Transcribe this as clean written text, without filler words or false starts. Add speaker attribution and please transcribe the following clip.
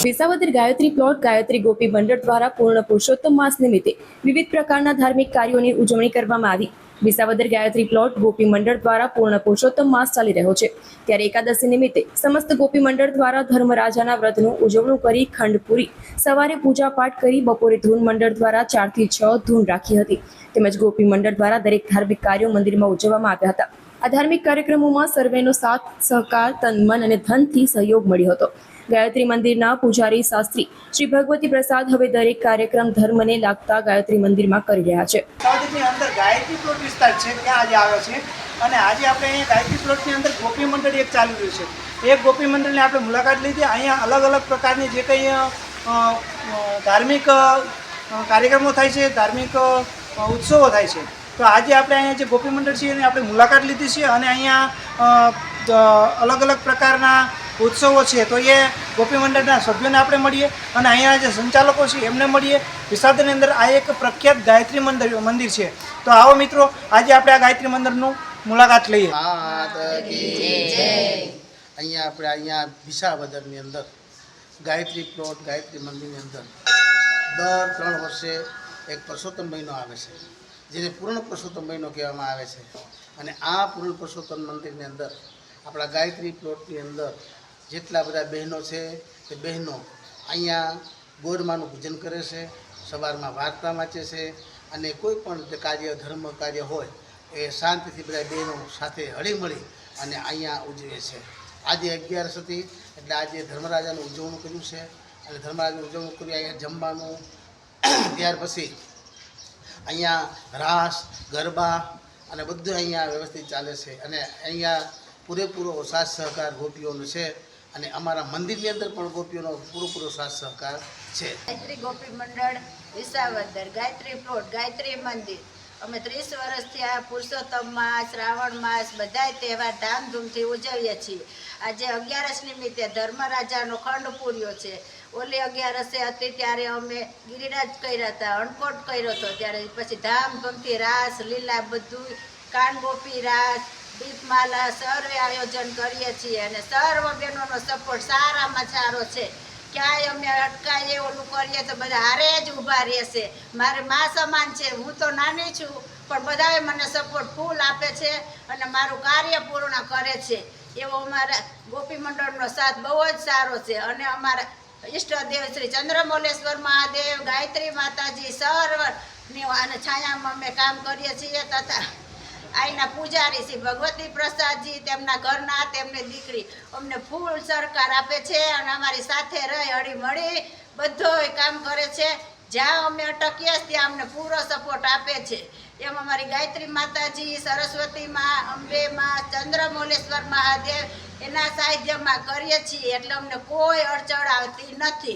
Speaker 1: Visavadar Gayatri plot Gayatri ગોપી મંડળ દ્વારા પૂર્ણ પુરુષોત્તમ માસ નિમિત્તે વિવિધ પ્રકારના ધાર્મિક કાર્યોની ઉજવણી કરવામાં આવી। વિસાવદર ગાયત્રી પ્લોટ ગોપી મંડળ દ્વારા પૂર્ણ પુરુષોત્તમ માસ ચાલી રહ્યો છે, ત્યારે એકાદશી નિમિત્તે સમસ્ત ગોપી મંડળ દ્વારા ધર્મરાજાના વ્રતનું ઉજવણું કરી ખંડ પૂરી, સવારે પૂજા પાઠ કરી બપોરે ધૂન મંડળ દ્વારા 4 થી 6 ધૂન રાખી હતી, તેમજ ગોપી મંડળ દ્વારા દરેક ધાર્મિક કાર્યો મંદિરમાં ઉજવવામાં આવ્યા હતા। આ ધાર્મિક કાર્યક્રમોમાં સર્વેનો સાથ સહકાર તન મન અને ધનથી સહયોગ મળ્યો હતો। ગાયત્રી મંદિરના પૂજારી શાસ્ત્રી શ્રી ભગવતી પ્રસાદ હવે દરેક કાર્યક્રમ ધર્મને લાગતા ગાયત્રી મંદિરમાં કરી રહ્યા છે।
Speaker 2: સાવદની અંદર ગાયત્રી પ્લોટ વિસ્તાર છે, ત્યાં આજે આવ્યો છે અને આજે આપણે અહીંયા ગાયત્રી પ્લોટની અંદર ગોપી મંડળ એક ચાલી રહ્યું છે। એક ગોપી મંડળની આપણે મુલાકાત લીધી। અહીંયા અલગ અલગ પ્રકારની જે કંઈ ધાર્મિક કાર્યક્રમો થાય છે, ધાર્મિક ઉત્સવો થાય છે, તો આજે આપણે અહીંયા જે ગોપી મંડળ છે એની આપણે મુલાકાત લીધી છે અને અહીંયા અલગ અલગ પ્રકારના ઉત્સવો છે, તો એ ગોપી મંડળના સભ્યોને આપણે મળીએ અને અહીંયા જે સંચાલકો છે એમને મળીએ। વિસાવદરની અંદર આ એક પ્રખ્યાત ગાયત્રી મંદિર છે, તો આવો મિત્રો આજે આપણે આ ગાયત્રી મંદિરનું મુલાકાત લઈએ।
Speaker 3: અહીંયા વિસાવદરની અંદર ગાયત્રી પ્લોટ ગાયત્રી મંદિરની અંદર દર 3 વર્ષે એક પુરુષોત્તમ મહિનો આવે છે, જેને પૂર્ણ પુરુષોત્તમ મહિનો કહેવામાં આવે છે। અને આ પૂર્ણ પુરુષોત્તમ મંદિરની અંદર આપણા ગાયત્રી પ્લોટની અંદર જેટલા બધા બહેનો છે તે બહેનો અહીંયા ગોરમાનું પૂજન કરે છે, સવારમાં વાર્તા વાંચે છે અને કોઈ પણ કાર્ય ધર્મ કાર્ય હોય એ શાંતિથી બધા બહેનો સાથે હળીમળી અને અહીંયા ઉજવે છે। આજે 11 હતી એટલે આજે ધર્મરાજાનું ઉજવણું કર્યું છે અને ધર્મરાજાનું ઉજવણું કરી અહીંયા જમવાનું, ત્યાર પછી અહીંયા રાસ ગરબા અને બધું અહીંયા વ્યવસ્થિત ચાલે છે અને અહીંયા પૂરેપૂરો સાથ સહકાર ગોપીઓનો છે અને અમારા મંદિરની અંદર પણ ગોપીઓનો પૂરેપૂરો સાથ સહકાર છે।
Speaker 4: ગાયત્રી ગોપી મંડળ વિસાવદર ગાયત્રી પ્લોટ ગાયત્રી મંદિર અમે 30 વર્ષથી આ પુરુષોત્તમ માસ, શ્રાવણ માસ બધાય તહેવાર ધામધૂમથી ઉજવીએ છીએ। આજે 11 નિમિત્તે ધર્મરાજાનો ખંડ પૂર્યો છે। ઓલી 11 હતી ત્યારે અમે ગિરિરાજ કર્યા હતા, અણકોટ કર્યો હતો, ત્યારે પછી ધામધૂમથી રાસ લીલા બધું કાનગોપી રાસ દીપમાલા સર્વે આયોજન કરીએ છીએ અને સર્વ બહેનોનો સપોર્ટ સારામાં સારો છે। ક્યાંય અમે અટકાઈએ ઓલું કરીએ તો બધા હારે જ ઊભા રહેશે। મારે મા સમાન છે, હું તો નાની છું પણ બધાએ મને સપોર્ટ ફૂલ આપે છે અને મારું કાર્ય પૂર્ણ કરે છે। એવો અમારા ગોપી મંડળનો સાથ બહુ જ સારો છે અને અમારા ઈષ્ટદેવ શ્રી ચંદ્રમૌલેશ્વર મહાદેવ, ગાયત્રી માતાજી સર્વની અને છાયામાં અમે કામ કરીએ છીએ તથા અહીંના પૂજારી શ્રી ભગવતી પ્રસાદજી, તેમના ઘરના તેમની દીકરી અમને ફૂલ સહકાર આપે છે અને અમારી સાથે રહી હળી મળી બધોય કામ કરે છે। જ્યાં અમે અટકીએ ત્યાં અમને પૂરો સપોર્ટ આપે છે। એમ અમારી ગાયત્રી માતાજી, સરસ્વતી માં, અંબે માં, ચંદ્રમૌલેશ્વર મહાદેવ એના સાહિત્યમાં કરીએ છીએ એટલે અમને કોઈ અડચણ આવતી નથી।